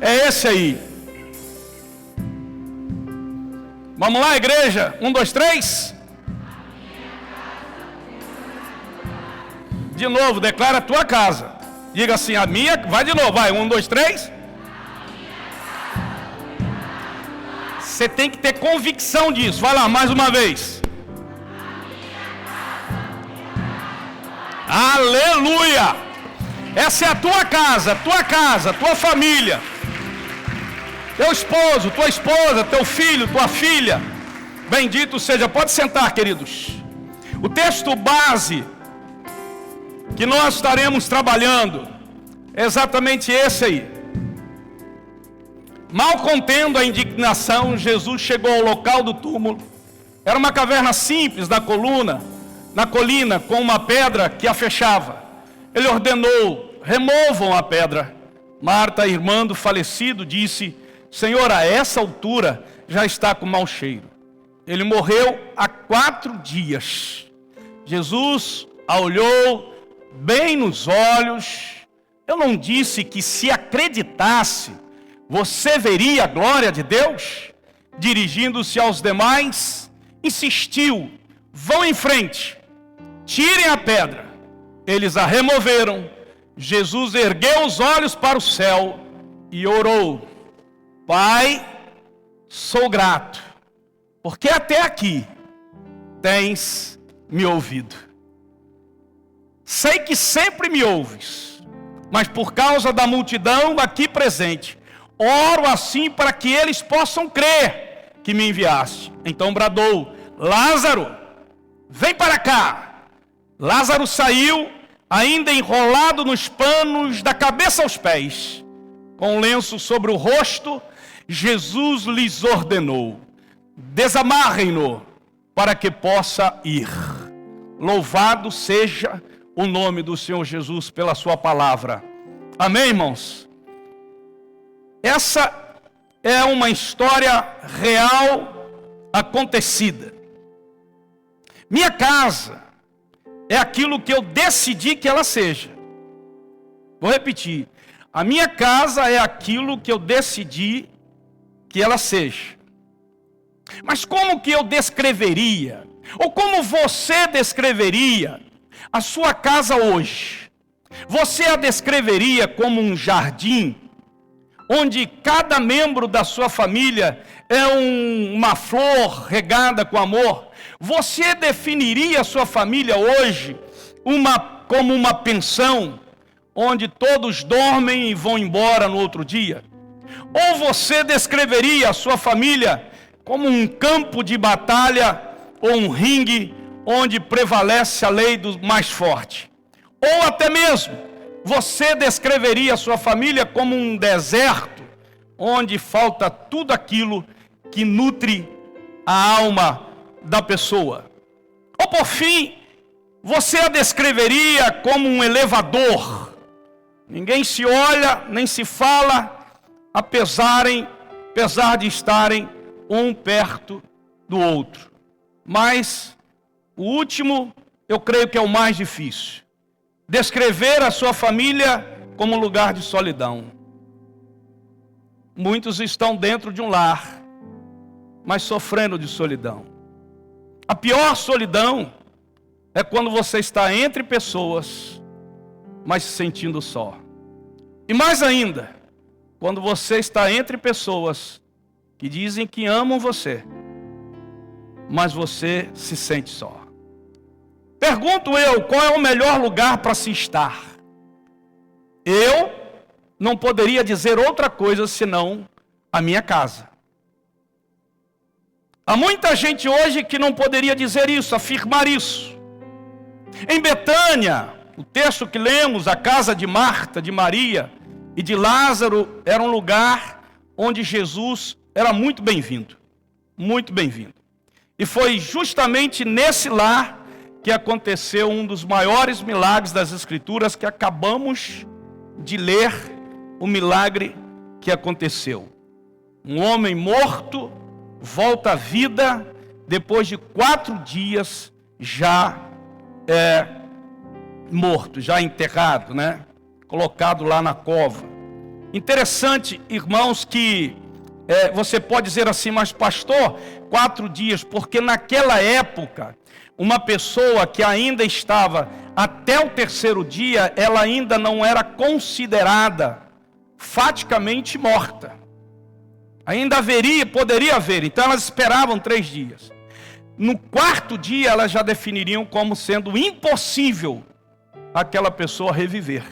É esse aí. Vamos lá, igreja? 1, 2, 3. De novo, declara a tua casa. Diga assim, a minha. Vai de novo, vai. 1, 2, 3. Você tem que ter convicção disso. Vai lá, mais uma vez. Aleluia! Essa é a tua casa, tua família. Teu esposo, tua esposa, teu filho, tua filha. Bendito seja. Pode sentar, queridos. O texto base que nós estaremos trabalhando é exatamente esse aí. Mal contendo a indignação, Jesus chegou ao local do túmulo. Era uma caverna simples na colina, com uma pedra que a fechava. Ele ordenou: removam a pedra. Marta, a irmã do falecido, disse: Senhor, a essa altura já está com mau cheiro. Ele morreu há 4 dias. Jesus a olhou bem nos olhos. Eu não disse que se acreditasse, você veria a glória de Deus? Dirigindo-se aos demais, insistiu: vão em frente, tirem a pedra. Eles a removeram. Jesus ergueu os olhos para o céu e orou: Pai, sou grato, porque até aqui tens me ouvido. Sei que sempre me ouves, mas por causa da multidão aqui presente, oro assim para que eles possam crer que me enviaste. Então bradou: Lázaro, vem para cá. Lázaro saiu, ainda enrolado nos panos da cabeça aos pés, com um lenço sobre o rosto. Jesus lhes ordenou: desamarrem-no para que possa ir. Louvado seja o nome do Senhor Jesus pela sua palavra. Amém, irmãos? Essa é uma história real acontecida. Minha casa é aquilo que eu decidi que ela seja. Vou repetir. A minha casa é aquilo que eu decidi que ela seja. Mas como que eu descreveria, ou como você descreveria a sua casa hoje? Você a descreveria como um jardim, onde cada membro da sua família é uma flor regada com amor? Você definiria a sua família hoje como uma pensão, onde todos dormem e vão embora no outro dia? Ou você descreveria a sua família como um campo de batalha ou um ringue onde prevalece a lei do mais forte? Ou até mesmo você descreveria a sua família como um deserto onde falta tudo aquilo que nutre a alma da pessoa? Ou por fim, você a descreveria como um elevador? Ninguém se olha, nem se fala, apesar de estarem um perto do outro. Mas o último, eu creio que é o mais difícil. Descrever a sua família como um lugar de solidão. Muitos estão dentro de um lar, mas sofrendo de solidão. A pior solidão é quando você está entre pessoas, mas se sentindo só. E mais ainda, quando você está entre pessoas que dizem que amam você, mas você se sente só. Pergunto eu, qual é o melhor lugar para se estar? Eu não poderia dizer outra coisa senão a minha casa. Há muita gente hoje que não poderia dizer isso, afirmar isso. Em Betânia, o texto que lemos, a casa de Marta, de Maria e de Lázaro, era um lugar onde Jesus era muito bem-vindo. Muito bem-vindo. E foi justamente nesse lar que aconteceu um dos maiores milagres das Escrituras que acabamos de ler, o milagre que aconteceu. Um homem morto volta à vida depois de 4 dias já morto, já enterrado, colocado lá na cova. Interessante, irmãos, que você pode dizer assim, mas pastor, 4 dias, porque naquela época, uma pessoa que ainda estava até o 3º dia, ela ainda não era considerada faticamente morta. Ainda poderia haver, então elas esperavam 3 dias. No 4º dia, elas já definiriam como sendo impossível aquela pessoa reviver.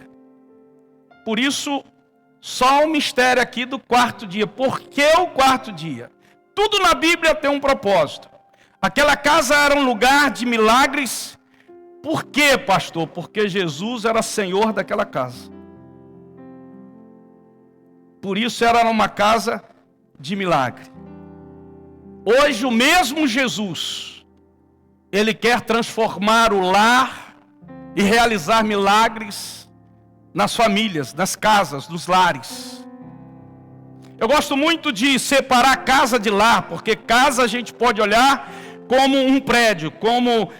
Por isso, só o mistério aqui do 4º dia. Por que o 4º dia? Tudo na Bíblia tem um propósito. Aquela casa era um lugar de milagres. Por quê, pastor? Porque Jesus era Senhor daquela casa. Por isso era uma casa de milagre. Hoje o mesmo Jesus, Ele quer transformar o lar e realizar milagres nas famílias, nas casas, nos lares. Eu gosto muito de separar casa de lar, porque casa a gente pode olhar como um prédio, como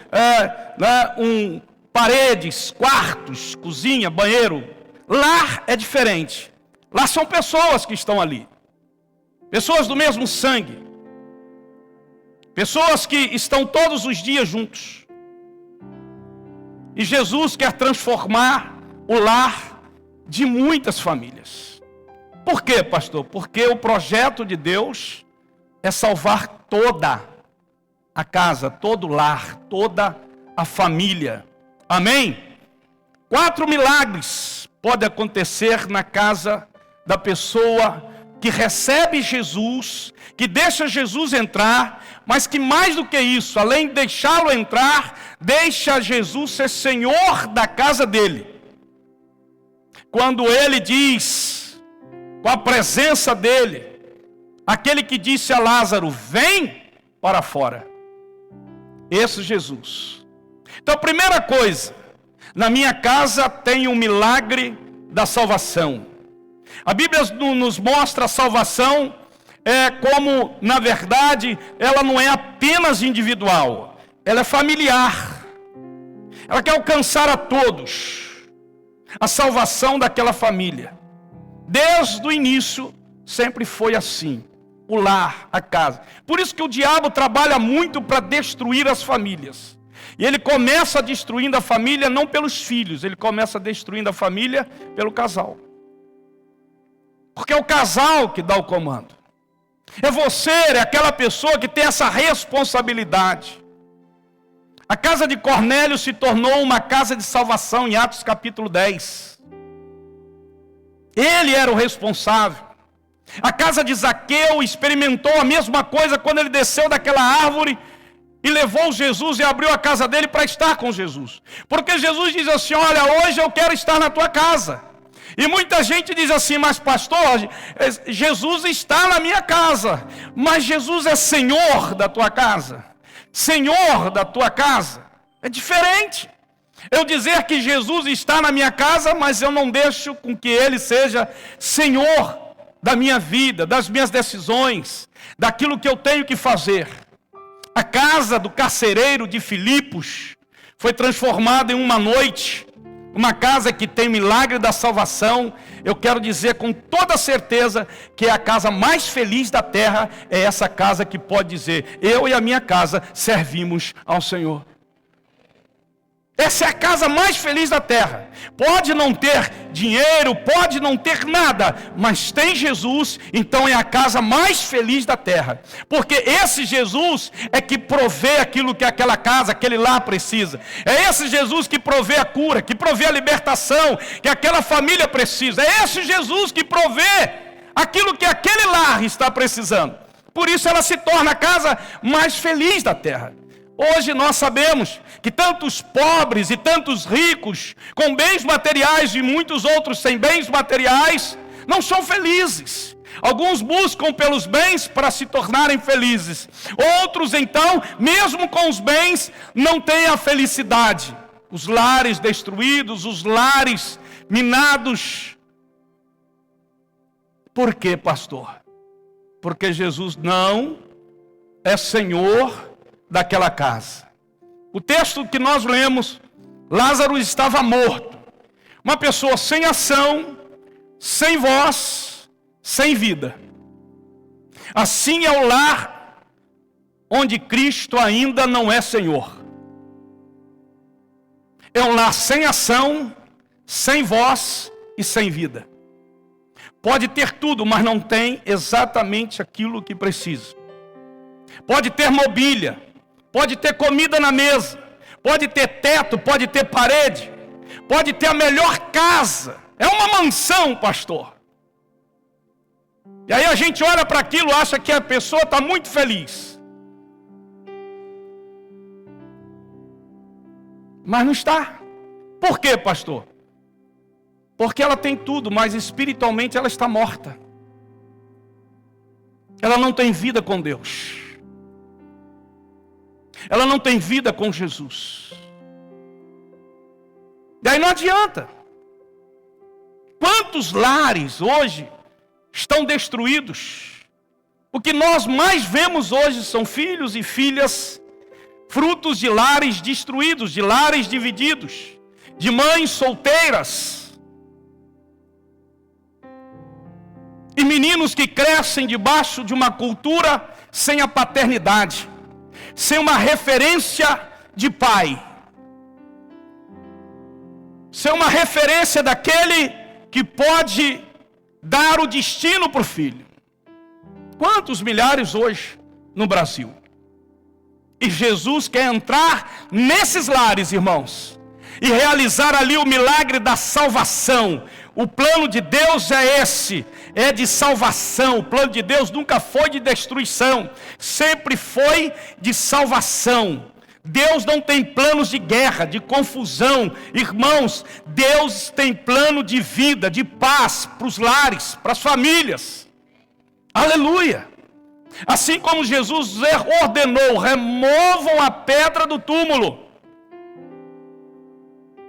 paredes, quartos, cozinha, banheiro. Lar é diferente. Lá são pessoas que estão ali. Pessoas do mesmo sangue. Pessoas que estão todos os dias juntos. E Jesus quer transformar o lar de muitas famílias. Por quê, pastor? Porque o projeto de Deus é salvar toda a casa, todo o lar, toda a família. Amém? 4 milagres podem acontecer na casa da pessoa que recebe Jesus, que deixa Jesus entrar, mas que mais do que isso, além de deixá-lo entrar, deixa Jesus ser Senhor da casa dele. Quando ele diz, com a presença dele, aquele que disse a Lázaro, vem para fora. Esse Jesus. Então, primeira coisa, na minha casa tem um milagre da salvação. A Bíblia nos mostra a salvação como, na verdade, ela não é apenas individual, ela é familiar. Ela quer alcançar a todos. A salvação daquela família. Desde o início, sempre foi assim. O lar, a casa. Por isso que o diabo trabalha muito para destruir as famílias. E ele começa destruindo a família não pelos filhos, ele começa destruindo a família pelo casal. Porque é o casal que dá o comando. É você, é aquela pessoa que tem essa responsabilidade. A casa de Cornélio se tornou uma casa de salvação em Atos capítulo 10. Ele era o responsável. A casa de Zaqueu experimentou a mesma coisa quando ele desceu daquela árvore e levou Jesus e abriu a casa dele para estar com Jesus. Porque Jesus diz assim, olha, hoje eu quero estar na tua casa. E muita gente diz assim, mas pastor, Jesus está na minha casa. Mas Jesus é Senhor da tua casa. Senhor da tua casa. É diferente. Eu dizer que Jesus está na minha casa, mas eu não deixo com que Ele seja Senhor da minha vida, das minhas decisões, daquilo que eu tenho que fazer. A casa do carcereiro de Filipos foi transformada em uma noite, uma casa que tem milagre da salvação. Eu quero dizer com toda certeza que é a casa mais feliz da terra, é essa casa que pode dizer, eu e a minha casa servimos ao Senhor. Essa é a casa mais feliz da terra. Pode não ter dinheiro, pode não ter nada, mas tem Jesus, então é a casa mais feliz da terra. Porque esse Jesus é que provê aquilo que aquela casa, aquele lar precisa. É esse Jesus que provê a cura, que provê a libertação, que aquela família precisa. É esse Jesus que provê aquilo que aquele lar está precisando. Por isso ela se torna a casa mais feliz da terra. Hoje nós sabemos que tantos pobres e tantos ricos, com bens materiais e muitos outros sem bens materiais, não são felizes. Alguns buscam pelos bens para se tornarem felizes. Outros então, mesmo com os bens, não têm a felicidade. Os lares destruídos, os lares minados. Por quê, pastor? Porque Jesus não é Senhor daquela casa. O texto que nós lemos, Lázaro estava morto. Uma pessoa sem ação, sem voz, sem vida. Assim é o lar onde Cristo ainda não é Senhor. É um lar sem ação, sem voz e sem vida. Pode ter tudo, mas não tem exatamente aquilo que precisa. Pode ter mobília, pode ter comida na mesa, pode ter teto, pode ter parede, pode ter a melhor casa. É uma mansão, pastor. E aí a gente olha para aquilo e acha que a pessoa está muito feliz. Mas não está. Por quê, pastor? Porque ela tem tudo, mas espiritualmente ela está morta. Ela não tem vida com Deus. Ela não tem vida com Jesus. E aí não adianta. Quantos lares hoje estão destruídos? O que nós mais vemos hoje são filhos e filhas, frutos de lares destruídos, de lares divididos, de mães solteiras. E meninos que crescem debaixo de uma cultura sem a paternidade, sem uma referência de pai, sem uma referência daquele que pode dar o destino para o filho. Quantos milhares hoje no Brasil? E Jesus quer entrar nesses lares, irmãos, e realizar ali o milagre da salvação. O plano de Deus é esse, é de salvação. O plano de Deus nunca foi de destruição, sempre foi de salvação. Deus não tem planos de guerra, de confusão. Irmãos, Deus tem plano de vida, de paz para os lares, para as famílias. Aleluia! Assim como Jesus ordenou, removam a pedra do túmulo.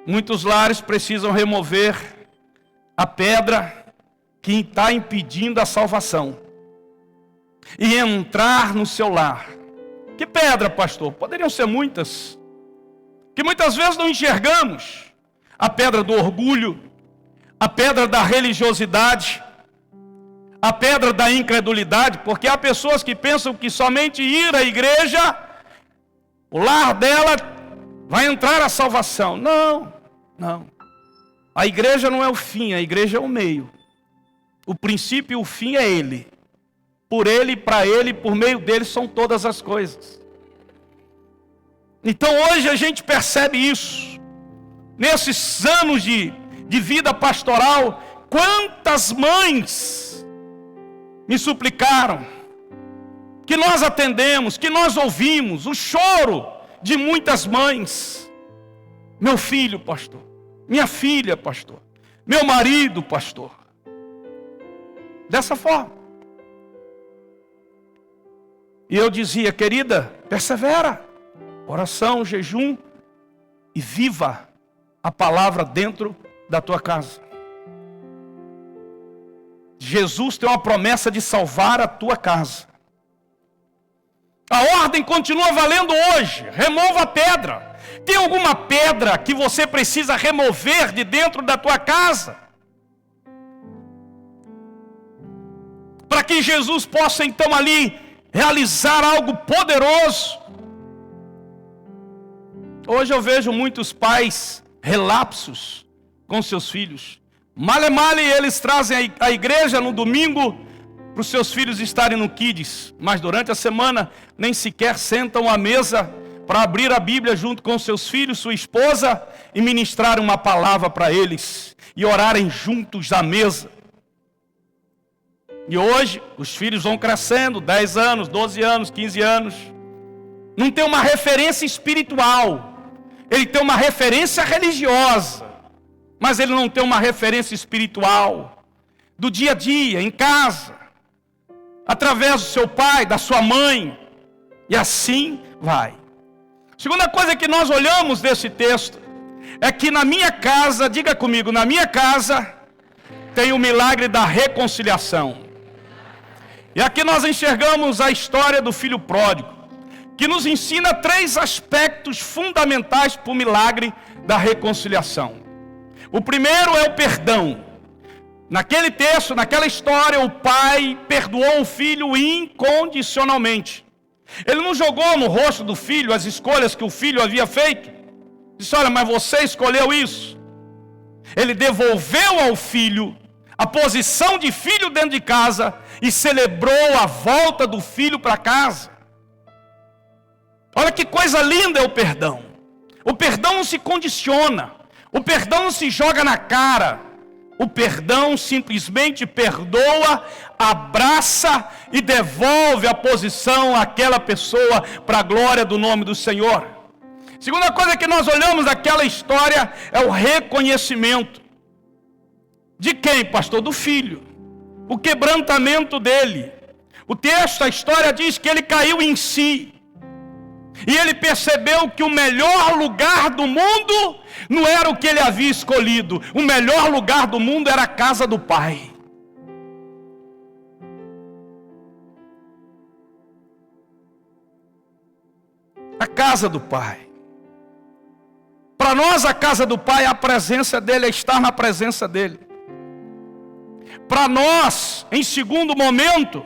Muitos lares precisam remover a pedra que está impedindo a salvação e entrar no seu lar. Que pedra, pastor? Poderiam ser muitas, que muitas vezes não enxergamos. A pedra do orgulho, a pedra da religiosidade, a pedra da incredulidade, porque há pessoas que pensam que somente ir à igreja, o lar dela vai entrar a salvação. Não, não. A igreja não é o fim, a igreja é o meio. O princípio e o fim é Ele. Por Ele, para Ele, por meio dEle são todas as coisas. Então hoje a gente percebe isso. Nesses anos de vida pastoral, quantas mães me suplicaram, que nós atendemos, que nós ouvimos, o choro de muitas mães. Meu filho, pastor. Minha filha, pastor. Meu marido, pastor. Dessa forma. E eu dizia, querida, persevera, oração, jejum, e viva a palavra dentro da tua casa. Jesus tem uma promessa de salvar a tua casa. A ordem continua valendo hoje, remova a pedra. Tem alguma pedra que você precisa remover de dentro da tua casa? Para que Jesus possa então ali realizar algo poderoso. Hoje eu vejo muitos pais relapsos com seus filhos. Male eles trazem a igreja no domingo para os seus filhos estarem no Kids, mas durante a semana nem sequer sentam à mesa para abrir a Bíblia junto com seus filhos, sua esposa, e ministrar uma palavra para eles, e orarem juntos à mesa. E hoje, os filhos vão crescendo, 10 anos, 12 anos, 15 anos. Não tem uma referência espiritual. Ele tem uma referência religiosa. Mas ele não tem uma referência espiritual. Do dia a dia, em casa. Através do seu pai, da sua mãe. E assim vai. Segunda coisa que nós olhamos desse texto é que na minha casa, diga comigo, na minha casa tem o milagre da reconciliação. E aqui nós enxergamos a história do filho pródigo, que nos ensina 3 aspectos fundamentais para o milagre da reconciliação. O primeiro é o perdão. Naquele texto, naquela história, o pai perdoou o filho incondicionalmente. Ele não jogou no rosto do filho as escolhas que o filho havia feito. Disse: olha, mas você escolheu isso. Ele devolveu ao filho a posição de filho dentro de casa e celebrou a volta do filho para casa. Olha que coisa linda é o perdão. O perdão não se condiciona. O perdão não se joga na cara. O perdão simplesmente perdoa, abraça e devolve a posição àquela pessoa para a glória do nome do Senhor. Segunda coisa que nós olhamos daquela história é o reconhecimento. De quem, pastor? Do filho. O quebrantamento dele. O texto, a história diz que ele caiu em si. E ele percebeu que o melhor lugar do mundo não era o que ele havia escolhido. O melhor lugar do mundo era a casa do pai. A casa do pai. Para nós, a casa do pai é a presença dele, é estar na presença dele. Para nós, em segundo momento,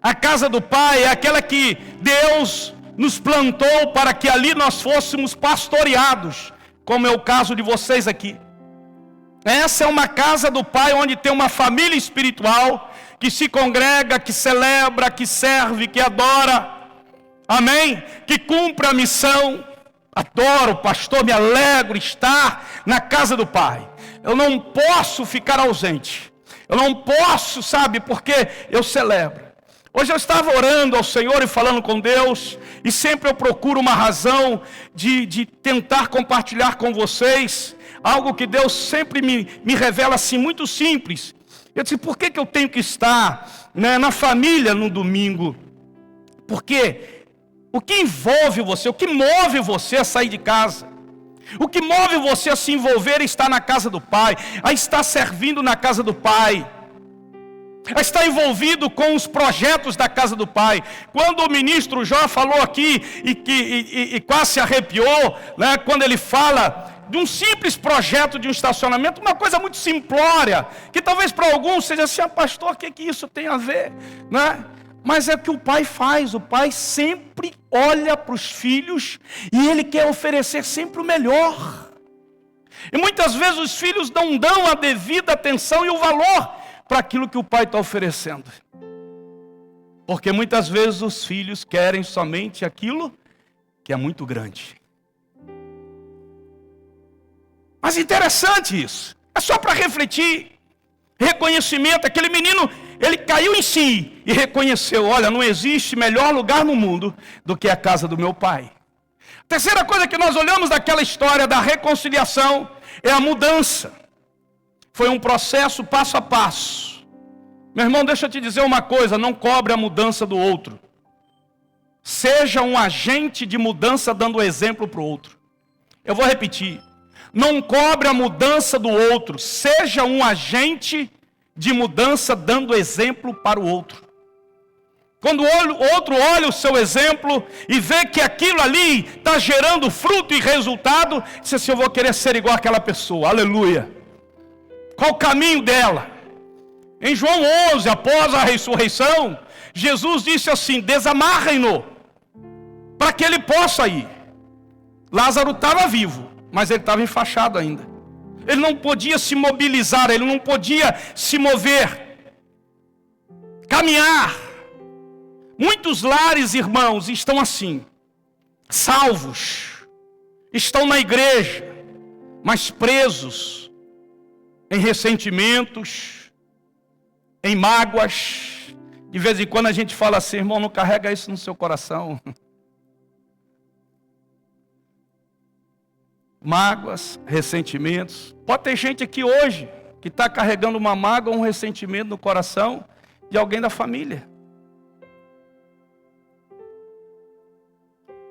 a casa do pai é aquela que Deus nos plantou para que ali nós fôssemos pastoreados, como é o caso de vocês aqui. Essa é uma casa do pai onde tem uma família espiritual que se congrega, que celebra, que serve, que adora, amém? Que cumpre a missão. Adoro, pastor, me alegro estar na casa do pai. Eu não posso ficar ausente. Eu não posso, sabe, porque eu celebro. Hoje eu estava orando ao Senhor e falando com Deus, e sempre eu procuro uma razão de tentar compartilhar com vocês algo que Deus sempre me revela assim, muito simples. Eu disse: por que eu tenho que estar, né, na família no domingo? Porque o que envolve você, o que move você a sair de casa, o que move você a se envolver é estar na casa do Pai, a estar servindo na casa do Pai, a estar envolvido com os projetos da casa do Pai. Quando o ministro Jó falou aqui e quase se arrepiou, né, quando ele fala de um simples projeto de um estacionamento, uma coisa muito simplória, que talvez para alguns seja assim: pastor, o que isso tem a ver, né? Mas é o que o pai faz. O pai sempre olha para os filhos e ele quer oferecer sempre o melhor. E muitas vezes os filhos não dão a devida atenção e o valor para aquilo que o pai está oferecendo. Porque muitas vezes os filhos querem somente aquilo que é muito grande. Mas interessante isso. É só para refletir. Reconhecimento. Aquele menino, ele caiu em si e reconheceu: olha, não existe melhor lugar no mundo do que a casa do meu pai. Terceira coisa que nós olhamos daquela história da reconciliação é a mudança. Foi um processo passo a passo. Meu irmão, deixa eu te dizer uma coisa: não cobre a mudança do outro. Seja um agente de mudança dando exemplo para o outro. Eu vou repetir. Não cobre a mudança do outro. Seja um agente de mudança dando exemplo para o outro. Quando o outro olha o seu exemplo e vê que aquilo ali está gerando fruto e resultado, diz assim: eu vou querer ser igual àquela pessoa. Aleluia. Qual o caminho dela? Em João 11, após a ressurreição, Jesus disse assim: desamarrem-no, para que ele possa ir. Lázaro estava vivo, mas ele estava enfaixado ainda. Ele não podia se mobilizar, ele não podia se mover, caminhar. Muitos lares, irmãos, estão assim, salvos, estão na igreja, mas presos em ressentimentos, em mágoas. De vez em quando a gente fala assim: irmão, não carrega isso no seu coração. Mágoas, ressentimentos. Pode ter gente aqui hoje que está carregando uma mágoa, um ressentimento no coração de alguém da família.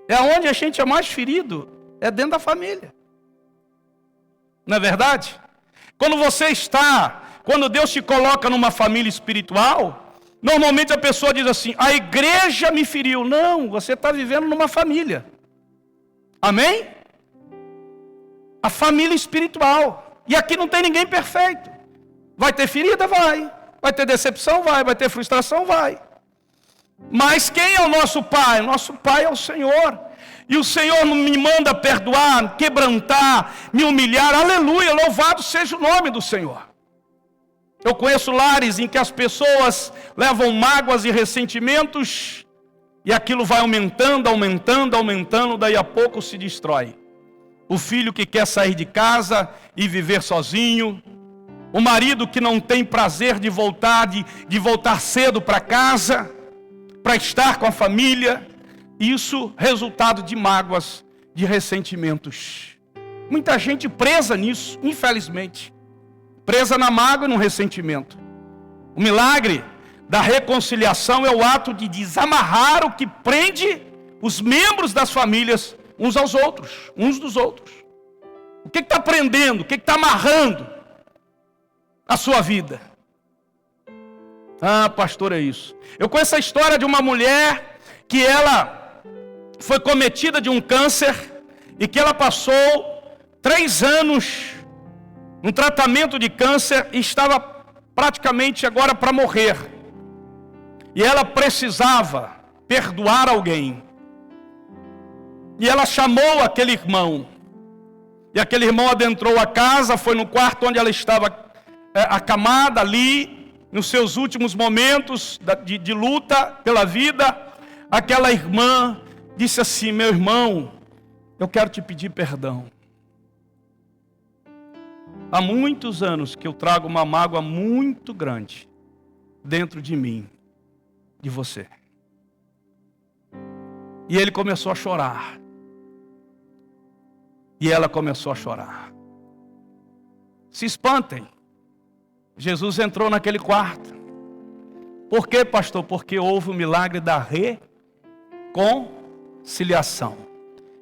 É onde a gente é mais ferido, é dentro da família. Não é verdade? Quando Deus te coloca numa família espiritual, normalmente a pessoa diz assim: a igreja me feriu. Não, você está vivendo numa família. Amém? A família espiritual. E aqui não tem ninguém perfeito. Vai ter ferida? Vai. Vai ter decepção? Vai ter frustração? Vai. Mas quem é o nosso Pai? O nosso Pai é o Senhor. E o Senhor não me manda perdoar, quebrantar, me humilhar. Aleluia, louvado seja o nome do Senhor. Eu conheço lares em que as pessoas levam mágoas e ressentimentos e aquilo vai aumentando, daí a pouco se destrói. O filho que quer sair de casa e viver sozinho, o marido que não tem prazer de voltar cedo para casa, para estar com a família, isso resultado de mágoas, de ressentimentos. Muita gente presa nisso, infelizmente. Presa na mágoa e no ressentimento. O milagre da reconciliação é o ato de desamarrar o que prende os membros das famílias uns aos outros, uns dos outros. O que está prendendo? O que está amarrando a sua vida? Ah, pastor, é isso. Eu conheço a história de uma mulher que ela foi cometida de um câncer e que ela passou 3 anos no tratamento de câncer e estava praticamente agora para morrer. E ela precisava perdoar alguém. E ela chamou aquele irmão. E aquele irmão adentrou a casa, foi no quarto onde ela estava acamada ali, nos seus últimos momentos de luta pela vida. Aquela irmã disse assim: meu irmão, eu quero te pedir perdão. Há muitos anos que eu trago uma mágoa muito grande dentro de mim, de você. E ele começou a chorar. E ela começou a chorar. Se espantem. Jesus entrou naquele quarto. Por quê, pastor? Porque houve o milagre da reconciliação.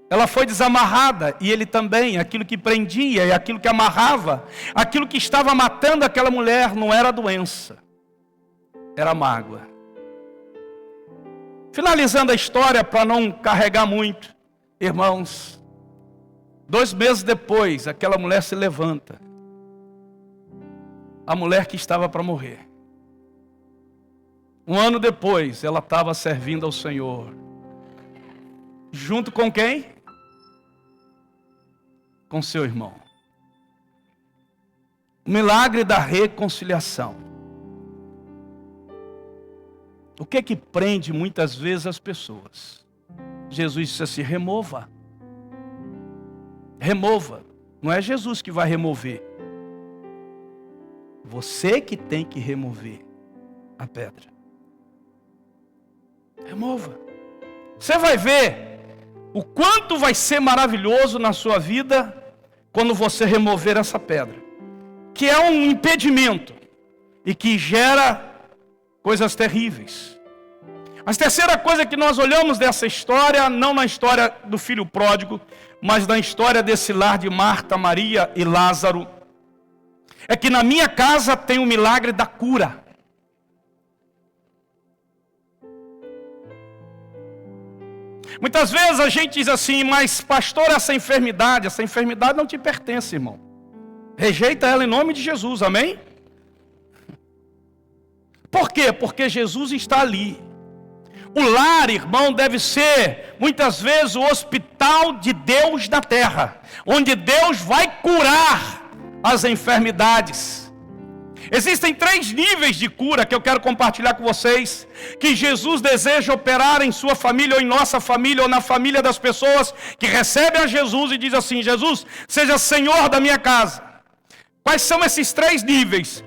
Ela foi desamarrada e ele também. Aquilo que prendia e aquilo que amarrava, aquilo que estava matando aquela mulher não era doença, era mágoa. Finalizando a história para não carregar muito, irmãos, 2 meses depois, aquela mulher se levanta. A mulher que estava para morrer. 1 ano depois, ela estava servindo ao Senhor. Junto com quem? Com seu irmão. O milagre da reconciliação. O que é que prende muitas vezes as pessoas? Jesus disse assim: remova. Remova. Não é Jesus que vai remover. Você que tem que remover a pedra. Remova. Você vai ver o quanto vai ser maravilhoso na sua vida quando você remover essa pedra, que é um impedimento e que gera coisas terríveis. A terceira coisa que nós olhamos dessa história, não na história do filho pródigo, mas na história desse lar de Marta, Maria e Lázaro, é que na minha casa tem o milagre da cura. Muitas vezes a gente diz assim: mas pastor, essa enfermidade não te pertence, irmão. Rejeita ela em nome de Jesus, amém? Por quê? Porque Jesus está ali. O lar, irmão, deve ser muitas vezes o hospital de Deus na terra, onde Deus vai curar as enfermidades. Existem 3 níveis de cura que eu quero compartilhar com vocês, que Jesus deseja operar em sua família, ou em nossa família, ou na família das pessoas que recebem a Jesus e diz assim: Jesus, seja Senhor da minha casa. Quais são esses 3 níveis?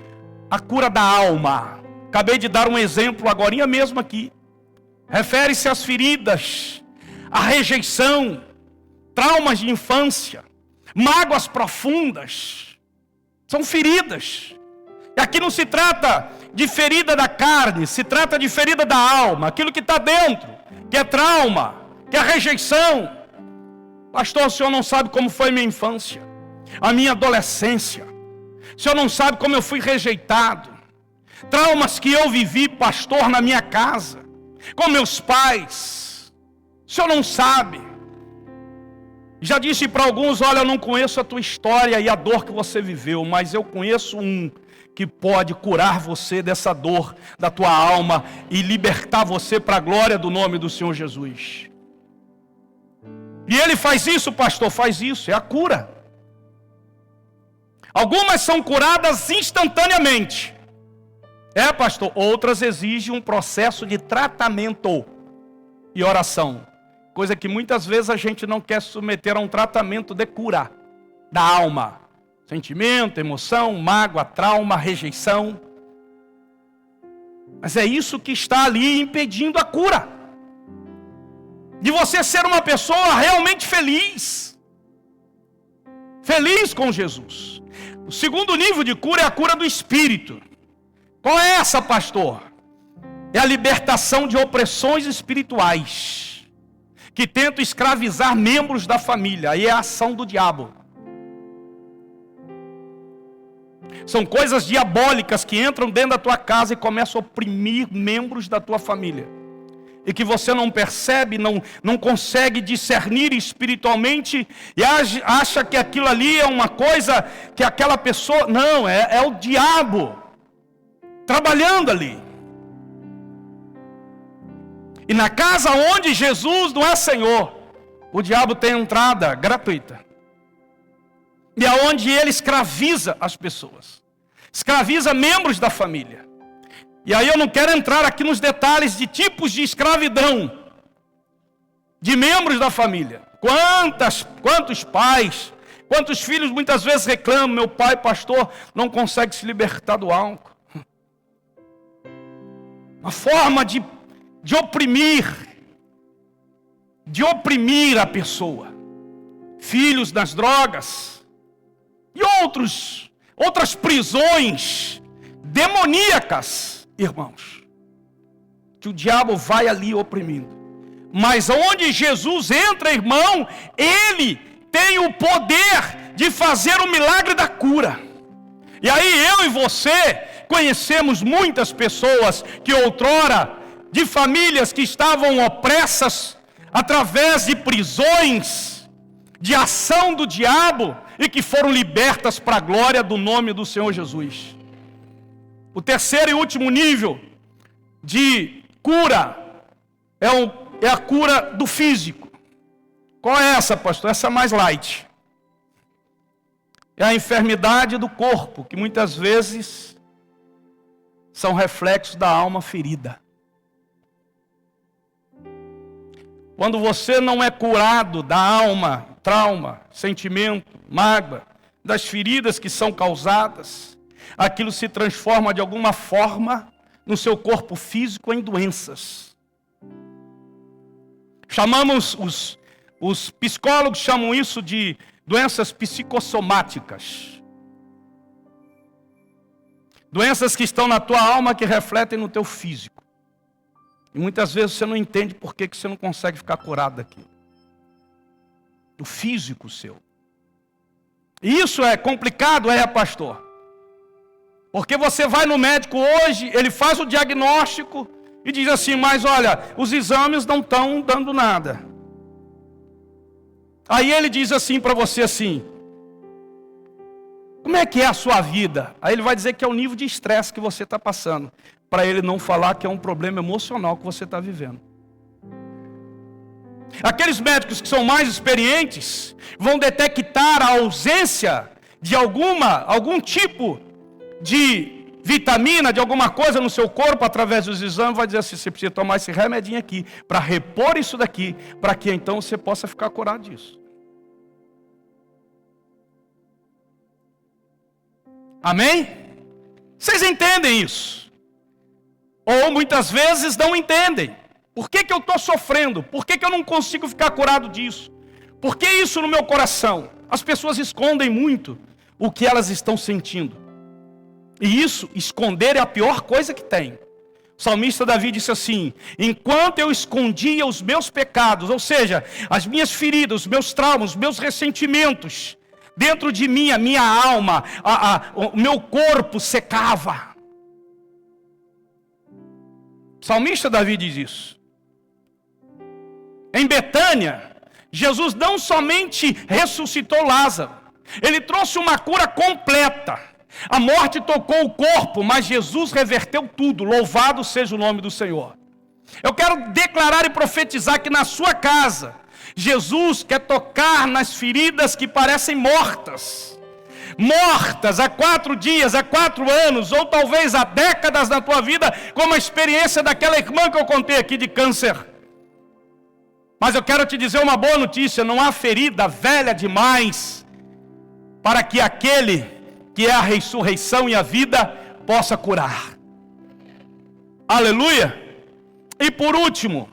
A cura da alma. Acabei de dar um exemplo agorinha mesmo aqui. Refere-se às feridas, à rejeição, traumas de infância, mágoas profundas. São feridas. E aqui não se trata de ferida da carne, se trata de ferida da alma, aquilo que está dentro, que é trauma, que é rejeição. Pastor, o senhor não sabe como foi minha infância, a minha adolescência. O senhor não sabe como eu fui rejeitado. Traumas que eu vivi, pastor, na minha casa, com meus pais. O senhor não sabe. Já disse para alguns: olha, eu não conheço a tua história e a dor que você viveu, mas eu conheço um que pode curar você dessa dor da tua alma e libertar você para a glória do nome do Senhor Jesus. E Ele faz isso, pastor, faz isso, é a cura. Algumas são curadas instantaneamente. Pastor, outras exigem um processo de tratamento e oração. Coisa que muitas vezes a gente não quer submeter a um tratamento de cura da alma. Sentimento, emoção, mágoa, trauma, rejeição. Mas é isso que está ali impedindo a cura. De você ser uma pessoa realmente feliz. Feliz com Jesus. O segundo nível de cura é a cura do espírito. Qual é essa, pastor? É a libertação de opressões espirituais que tentam escravizar membros da família. Aí é a ação do diabo. São coisas diabólicas que entram dentro da tua casa e começam a oprimir membros da tua família. E que você não percebe, não consegue discernir espiritualmente e acha que aquilo ali é uma coisa que aquela pessoa... Não, é o diabo trabalhando ali. E na casa onde Jesus não é Senhor, o diabo tem entrada gratuita. E aonde ele escraviza as pessoas. Escraviza membros da família. E aí eu não quero entrar aqui nos detalhes de tipos de escravidão de membros da família. Quantos pais, quantos filhos muitas vezes reclamam, meu pai, pastor, não consegue se libertar do álcool. Uma forma de oprimir a pessoa. Filhos nas drogas. E outras prisões demoníacas, irmãos, que o diabo vai ali oprimindo. Mas onde Jesus entra, irmão, Ele tem o poder de fazer o milagre da cura. E aí eu e você conhecemos muitas pessoas que outrora, de famílias que estavam opressas, através de prisões, de ação do diabo, e que foram libertas para a glória do nome do Senhor Jesus. O terceiro e último nível de cura é a cura do físico. Qual é essa, pastor? Essa é mais light. É a enfermidade do corpo, que muitas vezes são reflexos da alma ferida. Quando você não é curado da alma, trauma, sentimento, mágoa, das feridas que são causadas, aquilo se transforma de alguma forma no seu corpo físico em doenças. Os psicólogos chamam isso de doenças psicossomáticas. Doenças que estão na tua alma que refletem no teu físico. E muitas vezes você não entende por que você não consegue ficar curado daquilo. O físico seu. E isso é complicado, pastor? Porque você vai no médico hoje, ele faz o diagnóstico e diz assim, mas olha, os exames não estão dando nada. Aí ele diz assim para você assim, como é que é a sua vida? Aí ele vai dizer que é o nível de estresse que você está passando. Para ele não falar que é um problema emocional que você está vivendo. Aqueles médicos que são mais experientes vão detectar a ausência de algum tipo de vitamina, de alguma coisa no seu corpo através dos exames, vai dizer assim, você precisa tomar esse remedinho aqui para repor isso daqui, para que então você possa ficar curado disso. Amém? Vocês entendem isso? Ou muitas vezes não entendem. Por que eu estou sofrendo? Por que eu não consigo ficar curado disso? Por que isso no meu coração? As pessoas escondem muito o que elas estão sentindo. E isso, esconder é a pior coisa que tem. O salmista Davi disse assim, enquanto eu escondia os meus pecados, ou seja, as minhas feridas, os meus traumas, os meus ressentimentos, dentro de mim, a minha alma, o meu corpo secava. O salmista Davi diz isso. Em Betânia, Jesus não somente ressuscitou Lázaro, ele trouxe uma cura completa. A morte tocou o corpo, mas Jesus reverteu tudo. Louvado seja o nome do Senhor. Eu quero declarar e profetizar que na sua casa, Jesus quer tocar nas feridas que parecem mortas. Mortas há 4 dias, há 4 anos, ou talvez há décadas na tua vida, como a experiência daquela irmã que eu contei aqui de câncer. Mas eu quero te dizer uma boa notícia: não há ferida velha demais para que aquele que é a ressurreição e a vida possa curar. Aleluia! E por último,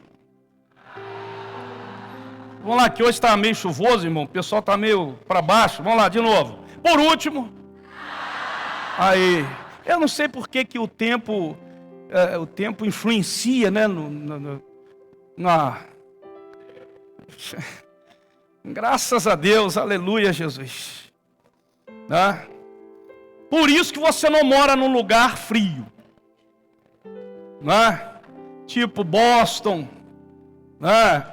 vamos lá, que hoje está meio chuvoso, irmão, o pessoal está meio para baixo, vamos lá, de novo. Por último, aí, eu não sei por que o tempo influencia, né, graças a Deus, aleluia, Jesus. Né? Por isso que você não mora num lugar frio, né? Tipo Boston, né?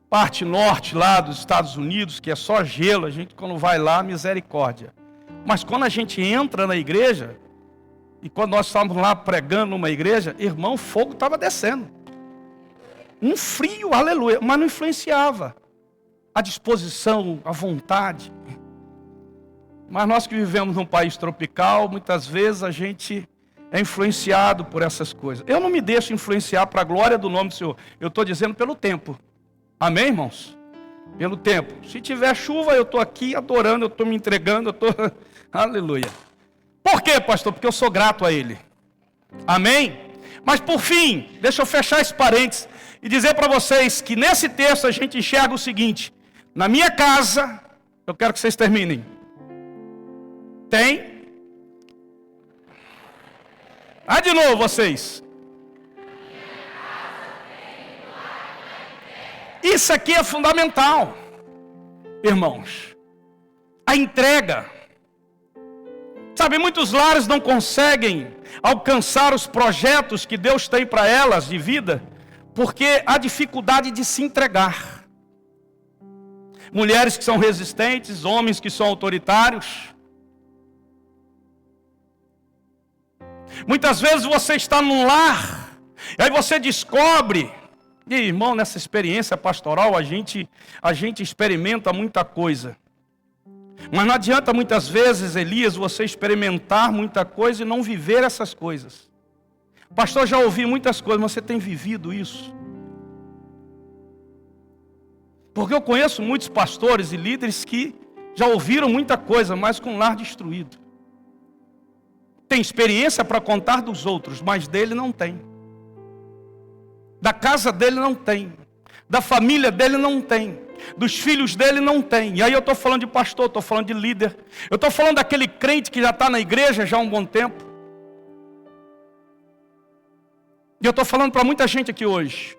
Parte norte lá dos Estados Unidos, que é só gelo, a gente quando vai lá, misericórdia. Mas quando a gente entra na igreja, e quando nós estávamos lá pregando numa igreja, irmão, o fogo estava descendo. Um frio, aleluia, mas não influenciava a disposição, a vontade. Mas nós que vivemos num país tropical, muitas vezes a gente é influenciado por essas coisas. Eu não me deixo influenciar para a glória do nome do Senhor. Eu estou dizendo pelo tempo. Amém, irmãos? Pelo tempo. Se tiver chuva, eu estou aqui adorando, eu estou me entregando, eu estou... Aleluia. Por quê, pastor? Porque eu sou grato a Ele. Amém? Mas por fim, deixa eu fechar esse parênteses e dizer para vocês que nesse texto a gente enxerga o seguinte: na minha casa, eu quero que vocês terminem, tem... de novo vocês. Isso aqui é fundamental, irmãos. A entrega. Sabe, muitos lares não conseguem alcançar os projetos que Deus tem para elas de vida, porque há dificuldade de se entregar. Mulheres que são resistentes, homens que são autoritários. Muitas vezes você está num lar, e aí você descobre, e irmão, nessa experiência pastoral a gente experimenta muita coisa. Mas não adianta muitas vezes, Elias, você experimentar muita coisa e não viver essas coisas. Pastor, já ouvi muitas coisas, mas você tem vivido isso? Porque eu conheço muitos pastores e líderes que já ouviram muita coisa, mas com o lar destruído. Tem experiência para contar dos outros, mas dele não tem. Da casa dele não tem. Da família dele não tem. Dos filhos dele não tem. E aí eu estou falando de pastor, estou falando de líder. Eu estou falando daquele crente que já está na igreja já há um bom tempo. E eu estou falando para muita gente aqui hoje.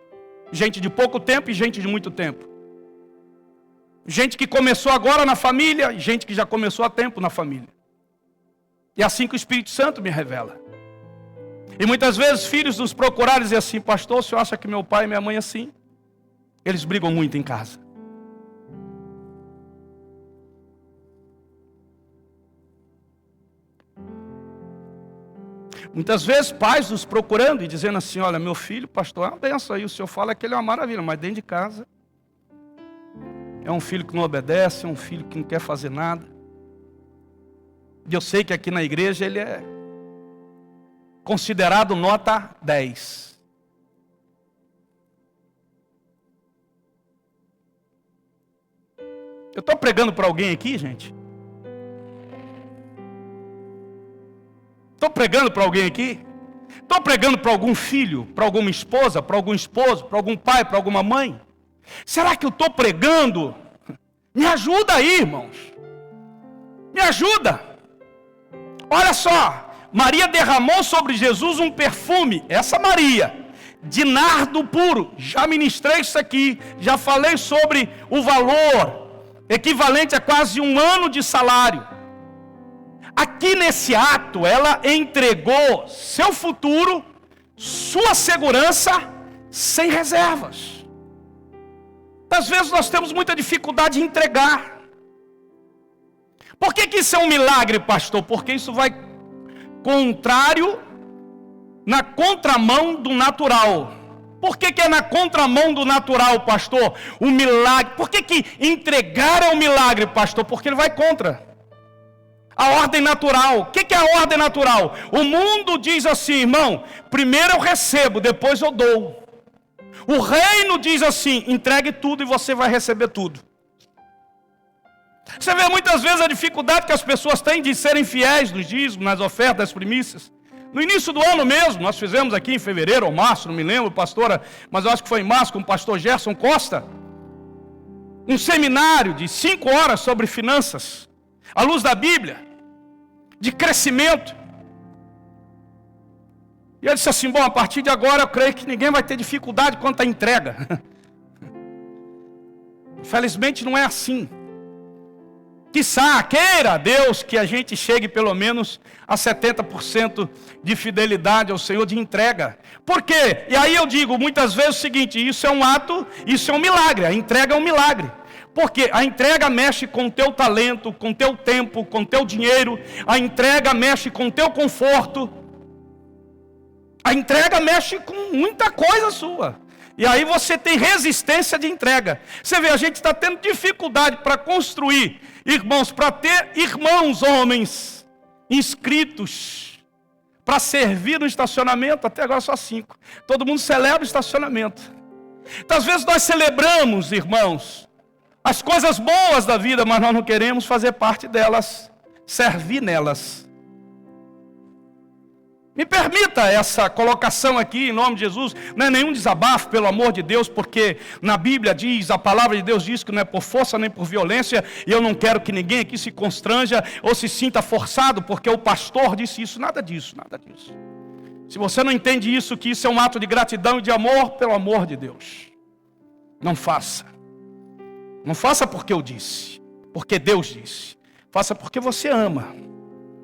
Gente de pouco tempo e gente de muito tempo. Gente que começou agora na família e gente que já começou há tempo na família. E é assim que o Espírito Santo me revela. E muitas vezes filhos nos procuraram e dizem assim: pastor, o senhor acha que meu pai e minha mãe é assim? Eles brigam muito em casa. Muitas vezes pais nos procurando e dizendo assim: olha, meu filho, pastor, é uma benção aí, o senhor fala que ele é uma maravilha, mas dentro de casa é um filho que não obedece, é um filho que não quer fazer nada. E eu sei que aqui na igreja ele é considerado nota 10. Eu estou pregando para alguém aqui, gente? Estou pregando para alguém aqui? Estou pregando para algum filho, para alguma esposa, para algum esposo, para algum pai, para alguma mãe? Será que eu estou pregando? Me ajuda aí, irmãos. Me ajuda. Olha só, Maria derramou sobre Jesus um perfume, essa Maria, de nardo puro. Já ministrei isso aqui, já falei sobre o valor, equivalente a quase 1 ano de salário. Aqui nesse ato, ela entregou seu futuro, sua segurança, sem reservas. Às vezes nós temos muita dificuldade em entregar. Por que isso é um milagre, pastor? Porque isso vai contrário, na contramão do natural. Por que é na contramão do natural, pastor? O milagre. Por que entregar é um milagre, pastor? Porque ele vai contra a ordem natural. O que é a ordem natural? O mundo diz assim, irmão, primeiro eu recebo, depois eu dou. O reino diz assim, entregue tudo e você vai receber tudo. Você vê muitas vezes a dificuldade que as pessoas têm de serem fiéis nos dízimos, nas ofertas, nas primícias. No início do ano mesmo, nós fizemos aqui em fevereiro ou março, não me lembro, pastora, mas eu acho que foi em março, com o pastor Gerson Costa, um seminário de 5 horas sobre finanças, à luz da Bíblia, de crescimento. E ele disse assim, bom, a partir de agora eu creio que ninguém vai ter dificuldade quanto à entrega. Infelizmente não é assim. Quiçá, queira Deus que a gente chegue pelo menos a 70% de fidelidade ao Senhor, de entrega. Por quê? E aí eu digo muitas vezes o seguinte, isso é um ato, isso é um milagre, a entrega é um milagre. Porque a entrega mexe com o teu talento, com o teu tempo, com o teu dinheiro, a entrega mexe com o teu conforto, a entrega mexe com muita coisa sua. E aí você tem resistência de entrega. Você vê, a gente está tendo dificuldade para construir, irmãos, para ter irmãos homens inscritos para servir no estacionamento, até agora só 5. Todo mundo celebra o estacionamento. Então, às vezes nós celebramos, irmãos, as coisas boas da vida, mas nós não queremos fazer parte delas, servir nelas. Me permita essa colocação aqui em nome de Jesus, não é nenhum desabafo, pelo amor de Deus, porque na Bíblia diz, a palavra de Deus diz que não é por força nem por violência, e eu não quero que ninguém aqui se constranja ou se sinta forçado, porque o pastor disse isso, nada disso, nada disso. Se você não entende isso, que isso é um ato de gratidão e de amor, pelo amor de Deus, não faça. Não faça porque eu disse, porque Deus disse, faça porque você ama,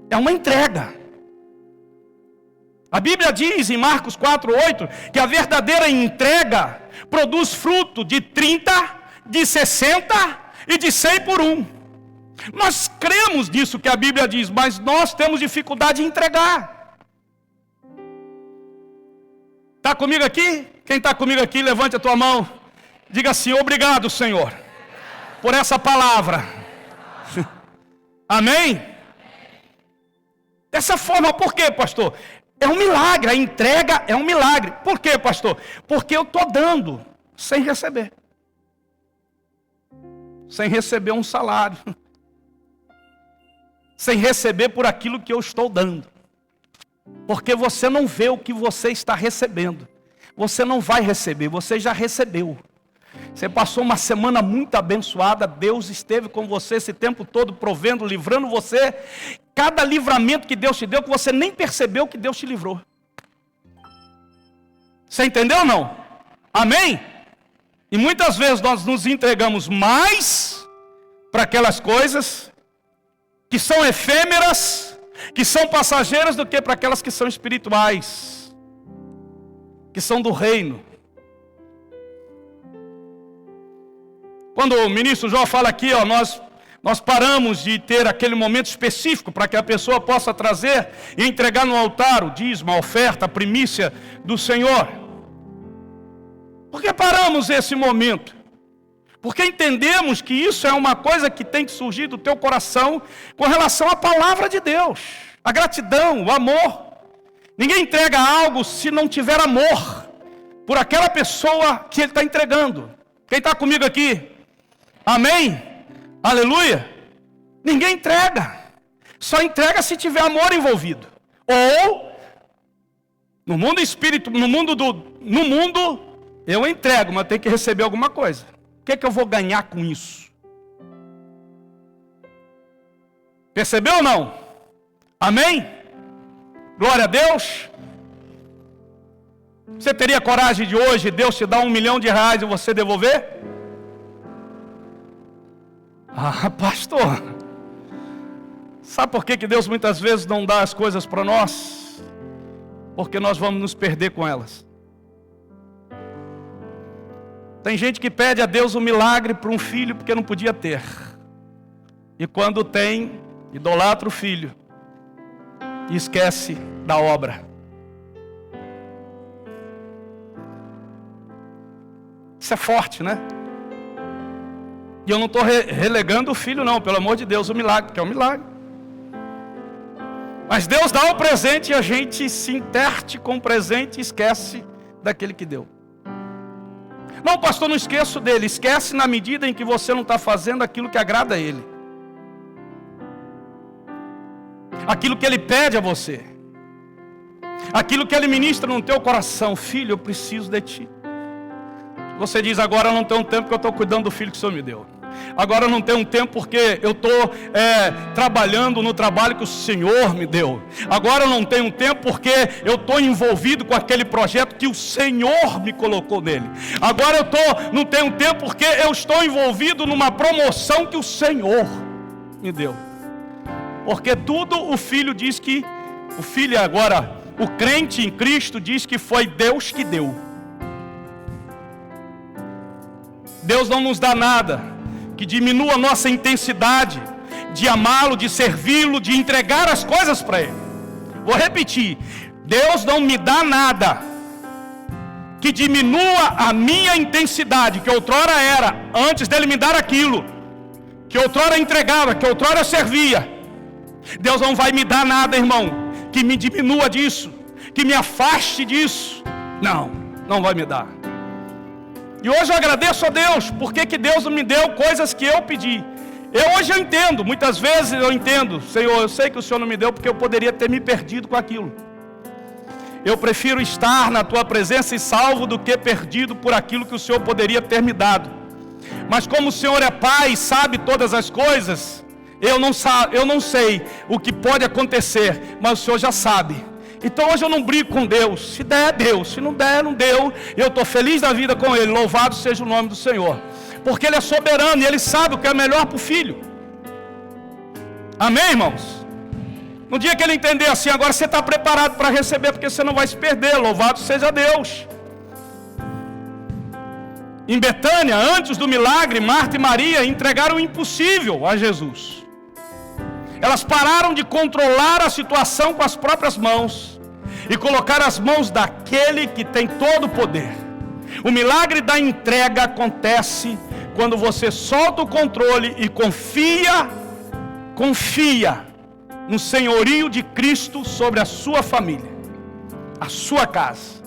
é uma entrega. A Bíblia diz em Marcos 4:8 que a verdadeira entrega produz fruto de 30, de 60 e de 100 por 1. Nós cremos nisso que a Bíblia diz, mas nós temos dificuldade de entregar. Está comigo aqui? Quem está comigo aqui, levante a tua mão. Diga assim, obrigado, Senhor, por essa palavra. Amém? Dessa forma, por quê, pastor? É um milagre, a entrega é um milagre. Por quê, pastor? Porque eu estou dando sem receber. Sem receber um salário. Sem receber por aquilo que eu estou dando. Porque você não vê o que você está recebendo. Você não vai receber, você já recebeu. Você passou uma semana muito abençoada, Deus esteve com você esse tempo todo, provendo, livrando você. Cada livramento que Deus te deu, que você nem percebeu que Deus te livrou. Você entendeu ou não? Amém? E muitas vezes nós nos entregamos mais para aquelas coisas que são efêmeras, que são passageiras, do que para aquelas que são espirituais, que são do reino. Quando o ministro João fala aqui, ó, nós paramos de ter aquele momento específico para que a pessoa possa trazer e entregar no altar o dízimo, a oferta, a primícia do Senhor. Por que paramos esse momento? Porque entendemos que isso é uma coisa que tem que surgir do teu coração com relação à palavra de Deus. A gratidão, o amor. Ninguém entrega algo se não tiver amor por aquela pessoa que ele está entregando. Quem está comigo aqui? Amém? Aleluia? Ninguém entrega. Só entrega se tiver amor envolvido. Ou, no mundo espírito, no mundo eu entrego, mas tenho que receber alguma coisa. O que é que eu vou ganhar com isso? Percebeu ou não? Amém? Glória a Deus. Você teria coragem de hoje, Deus te dar R$1 milhão e você devolver? Ah, pastor, sabe por que Deus muitas vezes não dá as coisas para nós? Porque nós vamos nos perder com elas. Tem gente que pede a Deus um milagre para um filho porque não podia ter. E quando tem, idolatra o filho e esquece da obra. Isso é forte, né? E eu não estou relegando o filho não, pelo amor de Deus, o milagre, porque é um milagre. Mas Deus dá o presente e a gente se interte com o presente e esquece daquele que deu. Não, pastor, não esqueço dele. Esquece na medida em que você não está fazendo aquilo que agrada a ele. Aquilo que ele pede a você. Aquilo que ele ministra no teu coração. Filho, eu preciso de ti. Você diz, agora eu não tenho tempo porque eu estou cuidando do filho que o Senhor me deu. Agora eu não tenho tempo porque eu estou trabalhando no trabalho que o Senhor me deu. Agora eu não tenho tempo porque eu estou envolvido com aquele projeto que o Senhor me colocou nele. Agora não tenho tempo porque eu estou envolvido numa promoção que o Senhor me deu. Porque tudo o filho diz que, o filho agora, o crente em Cristo diz que foi Deus que deu. Deus não nos dá nada que diminua a nossa intensidade de amá-lo, de servi-lo, de entregar as coisas para Ele. Vou repetir, Deus não me dá nada que diminua a minha intensidade, que outrora era, antes dele me dar aquilo, que outrora entregava, que outrora servia. Deus não vai me dar nada, irmão, que me diminua disso, que me afaste disso. Não vai me dar. E hoje eu agradeço a Deus, porque que Deus não me deu coisas que eu pedi. Hoje eu entendo, muitas vezes eu entendo, Senhor, eu sei que o Senhor não me deu porque eu poderia ter me perdido com aquilo. Eu prefiro estar na Tua presença e salvo do que perdido por aquilo que o Senhor poderia ter me dado. Mas como o Senhor é Pai e sabe todas as coisas, eu não sei o que pode acontecer, mas o Senhor já sabe. Então hoje eu não brigo com Deus. Se der, Deus. Se não der, não deu. Eu estou feliz da vida com Ele. Louvado seja o nome do Senhor. Porque Ele é soberano e Ele sabe o que é melhor para o filho. Amém, irmãos? No dia que Ele entender assim, agora você está preparado para receber, porque você não vai se perder. Louvado seja Deus. Em Betânia, antes do milagre, Marta e Maria entregaram o impossível a Jesus. Elas pararam de controlar a situação com as próprias mãos e colocaram as mãos daquele que tem todo o poder. O milagre da entrega acontece quando você solta o controle e confia no senhorio de Cristo sobre a sua família, a sua casa.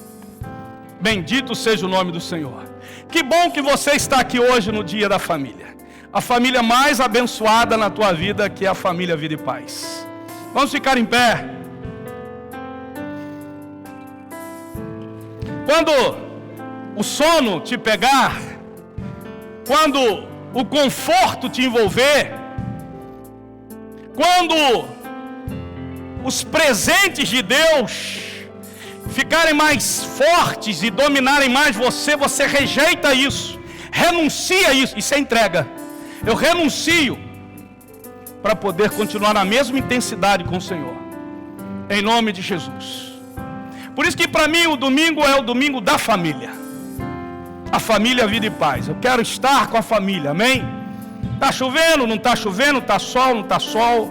Bendito seja o nome do Senhor. Que bom que você está aqui hoje no dia da família. A família mais abençoada na tua vida, que é a família Vida e Paz. Vamos ficar em pé. Quando o sono te pegar, quando o conforto te envolver, quando os presentes de Deus ficarem mais fortes e dominarem mais você, você rejeita isso, renuncia a isso, isso é entrega. Eu renuncio para poder continuar na mesma intensidade com o Senhor, em nome de Jesus. Por isso que para mim o domingo é o domingo da família, a família Vida e Paz. Eu quero estar com a família, amém? Está chovendo, não está chovendo, está sol, não está sol.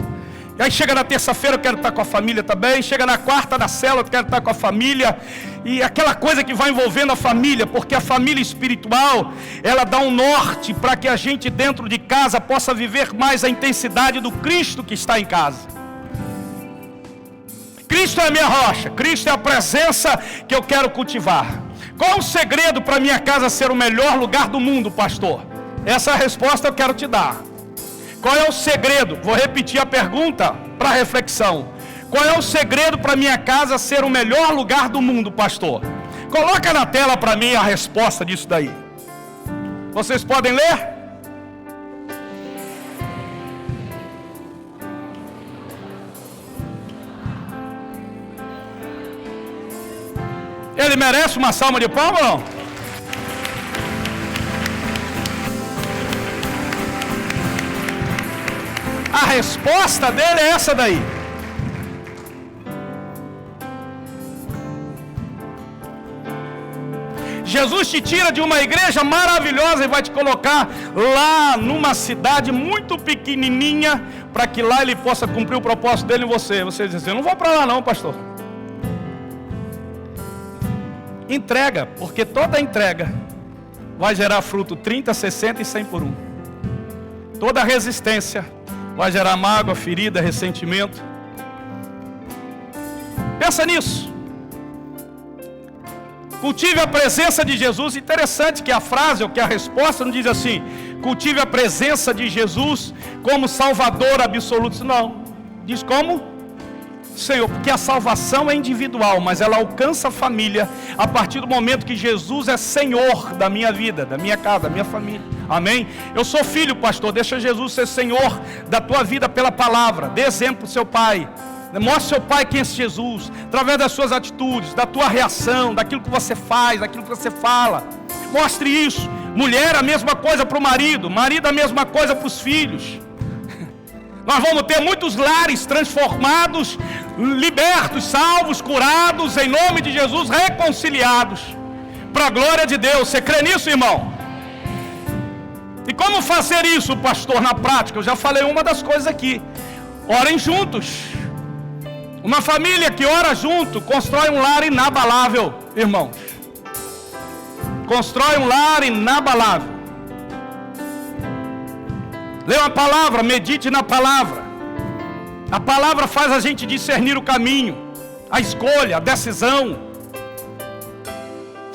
E aí chega na terça-feira eu quero estar com a família também. Chega na quarta da célula eu quero estar com a família. E aquela coisa que vai envolvendo a família, porque a família espiritual, ela dá um norte para que a gente dentro de casa possa viver mais a intensidade do Cristo que está em casa. Cristo é a minha rocha, Cristo é a presença que eu quero cultivar. Qual é o segredo para minha casa ser o melhor lugar do mundo, pastor? Essa resposta eu quero te dar. Qual é o segredo? Vou repetir a pergunta para reflexão. Qual é o segredo para minha casa ser o melhor lugar do mundo, pastor? Coloca na tela para mim a resposta disso daí. Vocês podem ler? Ele merece uma salva de palmas ou não? A resposta dele é essa daí. Jesus te tira de uma igreja maravilhosa e vai te colocar lá numa cidade muito pequenininha, para que lá ele possa cumprir o propósito dele em você. Você diz assim: eu não vou para lá não, pastor. Entrega, porque toda entrega vai gerar fruto 30, 60 e 100 por 1. Toda resistência vai gerar mágoa, ferida, ressentimento. Pensa nisso. Cultive a presença de Jesus. Interessante que a frase, ou que a resposta não diz assim: cultive a presença de Jesus como Salvador absoluto. Não, diz como Senhor, porque a salvação é individual, mas ela alcança a família a partir do momento que Jesus é Senhor da minha vida, da minha casa, da minha família. Amém? Eu sou filho, pastor, deixa Jesus ser Senhor da tua vida pela palavra. Dê exemplo para o seu pai. Mostre ao seu pai quem é Jesus, através das suas atitudes, da tua reação, daquilo que você faz, daquilo que você fala. Mostre isso. Mulher, a mesma coisa para o marido, marido, a mesma coisa para os filhos. Nós vamos ter muitos lares transformados, libertos, salvos, curados, em nome de Jesus, reconciliados, para a glória de Deus. Você crê nisso, irmão? E como fazer isso, pastor, na prática? Eu já falei uma das coisas aqui: orem juntos. Uma família que ora junto, constrói um lar inabalável, irmãos. Constrói um lar inabalável. Leia a palavra, medite na palavra. A palavra faz a gente discernir o caminho, a escolha, a decisão.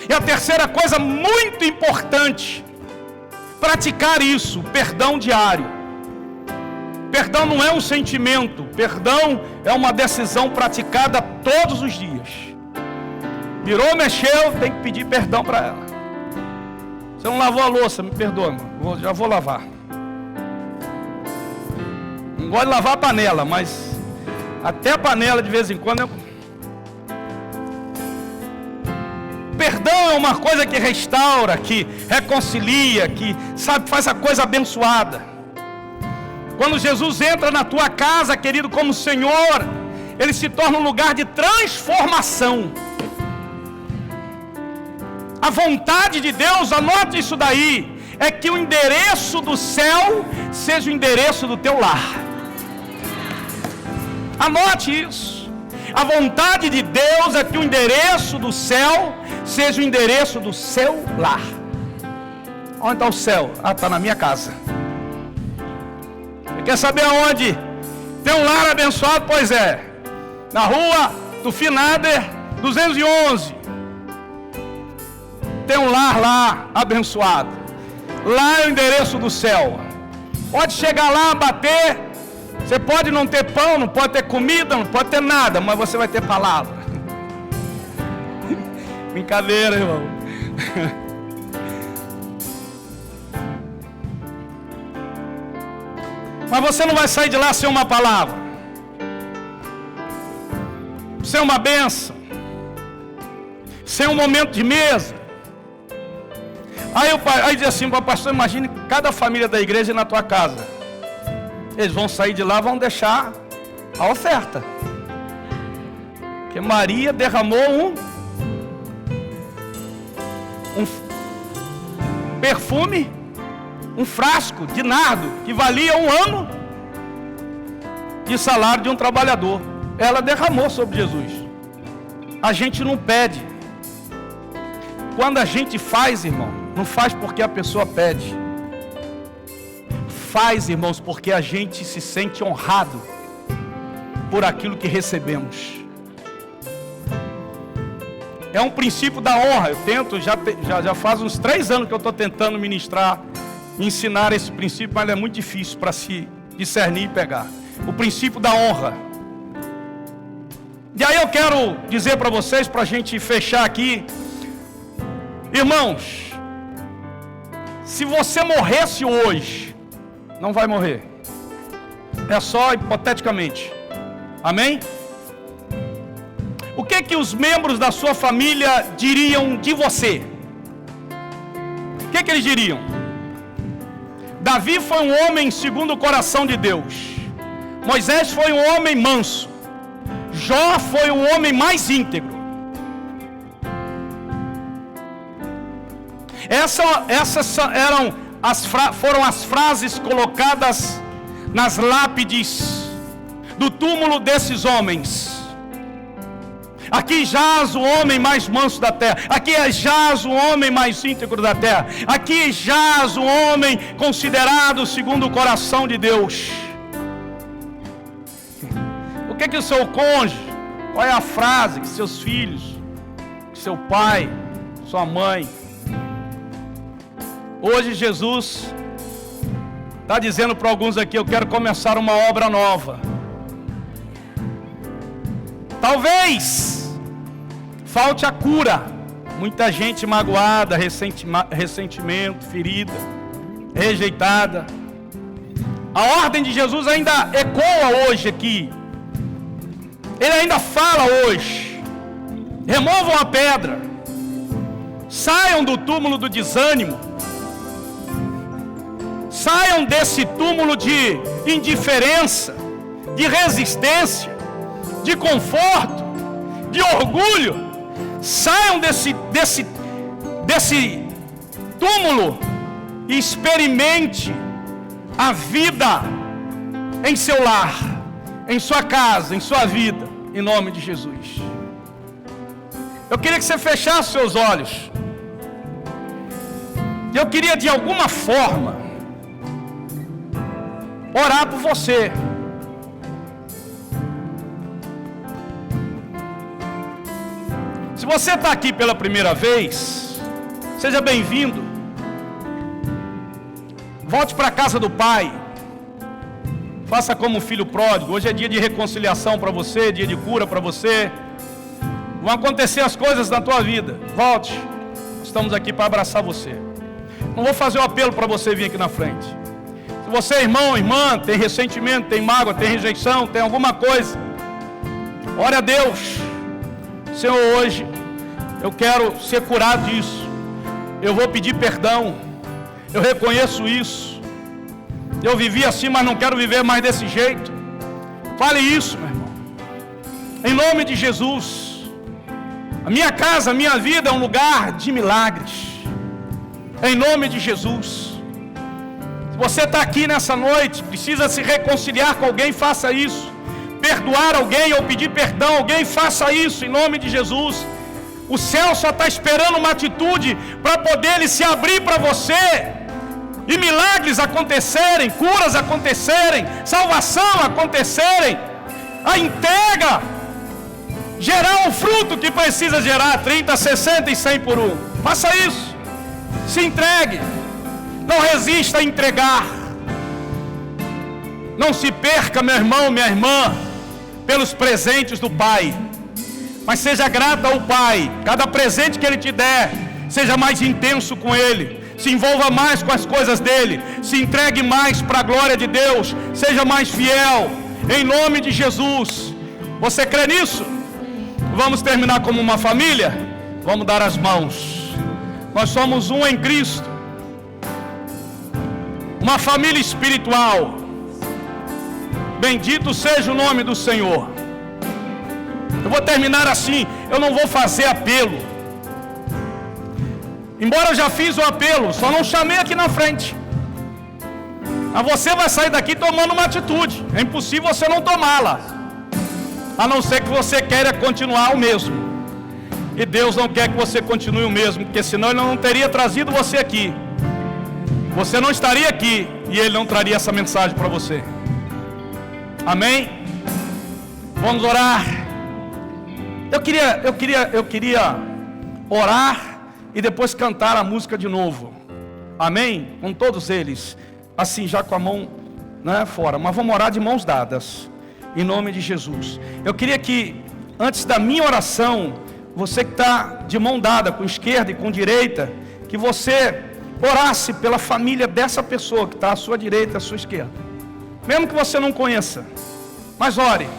E a terceira coisa muito importante, praticar isso, perdão diário. Perdão não é um sentimento, perdão é uma decisão praticada todos os dias. Virou, mexeu, tem que pedir perdão para ela. Você não lavou a louça, me perdoa, já vou lavar. Não gosto de lavar a panela, mas até a panela de vez em quando Perdão é uma coisa que restaura, que reconcilia, que faz a coisa abençoada. Quando Jesus entra na tua casa, querido, como Senhor, Ele se torna um lugar de transformação. A vontade de Deus, anote isso daí, é que o endereço do céu seja o endereço do teu lar. Anote isso. A vontade de Deus é que o endereço do céu seja o endereço do seu lar. Onde está o céu? Ah, está na minha casa. Você quer saber aonde tem um lar abençoado? Pois é, na rua do Finader 211. Tem um lar lá abençoado. Lá é o endereço do céu. Pode chegar lá, bater. Você pode não ter pão, não pode ter comida, não pode ter nada, mas você vai ter palavra. Brincadeira, irmão. Mas você não vai sair de lá sem uma palavra, sem uma bênção, sem um momento de mesa. Aí diz assim, pastor, imagine cada família da igreja na tua casa. Eles vão sair de lá, vão deixar a oferta. Porque Maria derramou um perfume, um frasco de nardo, que valia 1 ano de salário de um trabalhador. Ela derramou sobre Jesus. A gente não pede. Quando a gente faz, irmão, não faz porque a pessoa pede. Faz, irmãos, porque a gente se sente honrado por aquilo que recebemos. É um princípio da honra. Eu tento, já faz uns 3 anos que eu estou tentando ministrar, ensinar esse princípio, mas é muito difícil para se discernir e pegar. O princípio da honra. E aí eu quero dizer para vocês, para a gente fechar aqui, irmãos, se você morresse hoje, não vai morrer. É só hipoteticamente. Amém? O que os membros da sua família diriam de você? O que eles diriam? Davi foi um homem segundo o coração de Deus. Moisés foi um homem manso. Jó foi o homem mais íntegro. Essas foram as frases colocadas nas lápides do túmulo desses homens. Aqui jaz o homem mais manso da terra. Aqui jaz o homem mais íntegro da terra. Aqui jaz o homem considerado segundo o coração de Deus. O que o seu cônjuge, qual é a frase que seus filhos, que seu pai, sua mãe, hoje Jesus está dizendo para alguns aqui: eu quero começar uma obra nova. Talvez falte a cura. Muita gente magoada, ressentimento, ferida, rejeitada. A ordem de Jesus ainda ecoa hoje aqui. Ele ainda fala hoje: removam a pedra, saiam do túmulo do desânimo, saiam desse túmulo de indiferença, de resistência, de conforto, de orgulho. Saiam desse túmulo e experimente a vida em seu lar, em sua casa, em sua vida, em nome de Jesus. Eu queria que você fechasse seus olhos. Eu queria de alguma forma orar por você. Se você está aqui pela primeira vez, seja bem-vindo. Volte para a casa do Pai. Faça como um filho pródigo. Hoje é dia de reconciliação para você, dia de cura para você. Vão acontecer as coisas na tua vida. Volte. Estamos aqui para abraçar você. Não vou fazer o apelo para você vir aqui na frente. Se você é irmão, irmã, tem ressentimento, tem mágoa, tem rejeição, tem alguma coisa, ore a Deus. Senhor, hoje eu quero ser curado disso. Eu vou pedir perdão. Eu reconheço isso. Eu vivi assim, mas não quero viver mais desse jeito. Fale isso, meu irmão. Em nome de Jesus. A minha casa, a minha vida é um lugar de milagres. Em nome de Jesus. Se você está aqui nessa noite, precisa se reconciliar com alguém, faça isso. Perdoar alguém ou pedir perdão a alguém, faça isso em nome de Jesus. O céu só está esperando uma atitude para poder ele se abrir para você e milagres acontecerem, curas acontecerem, salvação acontecerem, a entrega gerar o fruto que precisa gerar, 30, 60 e 100 por um. Faça isso. Se entregue. Não resista a entregar. Não se perca, meu irmão, minha irmã, pelos presentes do Pai, mas seja grata ao Pai. Cada presente que Ele te der, seja mais intenso com Ele, se envolva mais com as coisas dEle, se entregue mais para a glória de Deus, seja mais fiel, em nome de Jesus. Você crê nisso? Vamos terminar como uma família? Vamos dar as mãos. Nós somos um em Cristo, uma família espiritual. Bendito seja o nome do Senhor. Eu vou terminar assim. Eu não vou fazer apelo. Embora eu já fiz o apelo, só não chamei aqui na frente. Mas você vai sair daqui tomando uma atitude. É impossível você não tomá-la, a não ser que você queira continuar o mesmo. E Deus não quer que você continue o mesmo, porque senão Ele não teria trazido você aqui. Você não estaria aqui e Ele não traria essa mensagem para você. Amém? Vamos orar. Eu queria orar e depois cantar a música de novo. Amém? Com todos eles, assim já com a mão, né, fora. Mas vamos orar de mãos dadas, em nome de Jesus. Eu queria que, antes da minha oração, você que está de mão dada, com esquerda e com direita, que você orasse pela família dessa pessoa que está à sua direita e à sua esquerda. Mesmo que você não conheça, mas ore.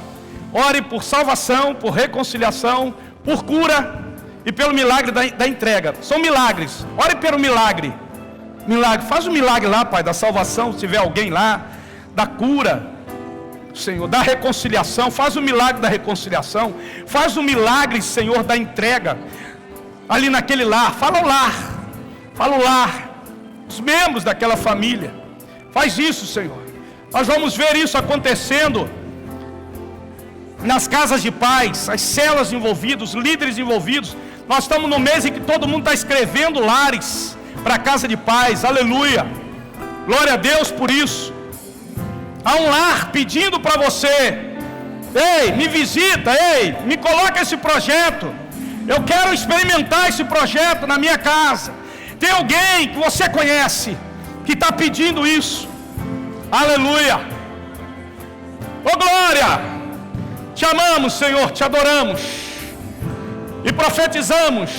Ore por salvação, por reconciliação, por cura e pelo milagre da entrega. São milagres. Ore pelo milagre. Milagre. Faz um milagre lá, Pai, da salvação, se tiver alguém lá, da cura, Senhor, da reconciliação. Faz o milagre da reconciliação. Faz o milagre, Senhor, da entrega ali naquele lar. Fala o lar. Fala o lar. Os membros daquela família. Faz isso, Senhor. Nós vamos ver isso acontecendo nas casas de paz, as celas envolvidas, os líderes envolvidos. Nós estamos no mês em que todo mundo está escrevendo lares para a casa de paz, aleluia, glória a Deus por isso. Há um lar pedindo para você: ei, me visita, ei, me coloca esse projeto, eu quero experimentar esse projeto na minha casa. Tem alguém que você conhece que está pedindo isso, aleluia, ô glória. Te amamos, Senhor, te adoramos e profetizamos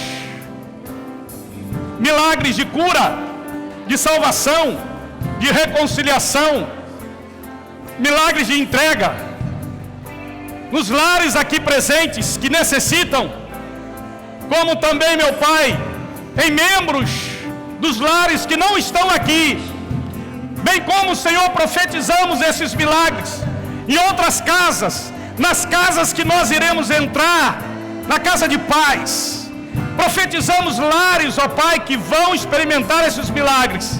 milagres de cura, de salvação, de reconciliação, milagres de entrega nos lares aqui presentes que necessitam, como também, meu Pai, em membros dos lares que não estão aqui, bem como, Senhor, profetizamos esses milagres em outras casas, nas casas que nós iremos entrar, na casa de paz. Profetizamos lares, ó Pai, que vão experimentar esses milagres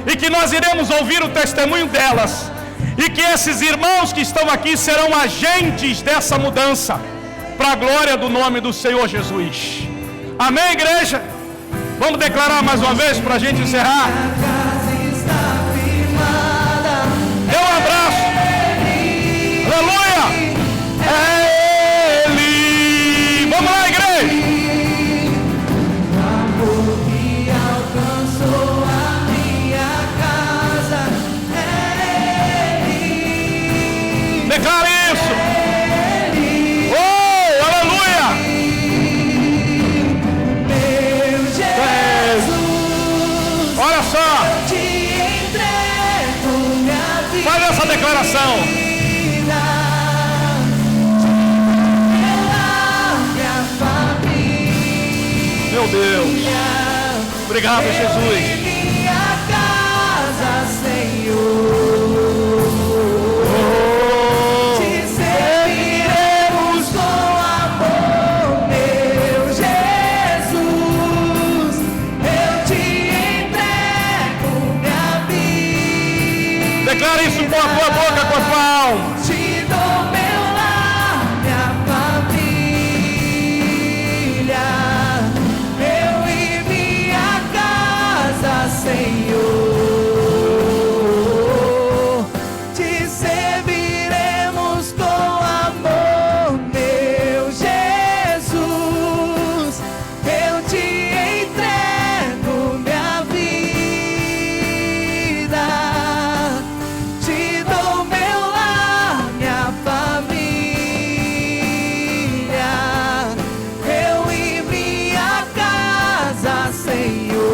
e que nós iremos ouvir o testemunho delas, e que esses irmãos que estão aqui serão agentes dessa mudança, para a glória do nome do Senhor Jesus. Amém, igreja? Vamos declarar mais uma vez para a gente encerrar. Dê um abraço. Aleluia. É Ele. Vamos lá, igreja. O amor que alcançou a minha casa é Ele. Declara isso. Oh, aleluia. Meu Jesus, Olha só. eu te entrego minha vida. Faz essa declaração. Meu Deus, obrigado, Jesus. Minha casa, Senhor, te serviremos com amor, meu Jesus. Eu te entrego minha vida. Declara isso com a tua boca, com a tua alma. Te dou meu lar, minha família. Senhor, te serviremos com amor, meu Jesus. Eu te entrego minha vida, te dou meu lar, minha família, eu e minha casa, Senhor.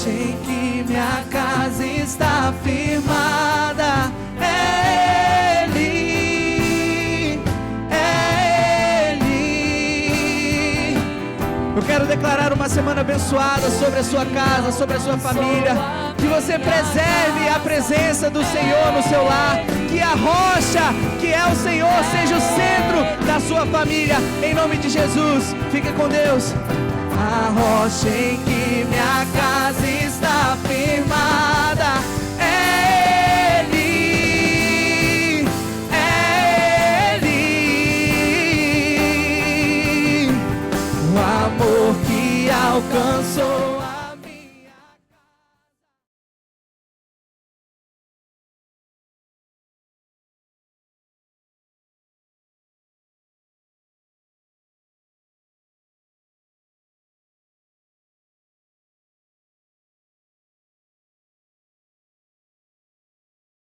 Em que minha casa está firmada é Ele, é Ele. Eu quero declarar uma semana abençoada sobre a sua casa, sobre a sua família. Que você preserve a presença do Senhor no seu lar. Que a rocha, que é o Senhor, seja o centro da sua família. Em nome de Jesus, fique com Deus. A rocha em que minha casa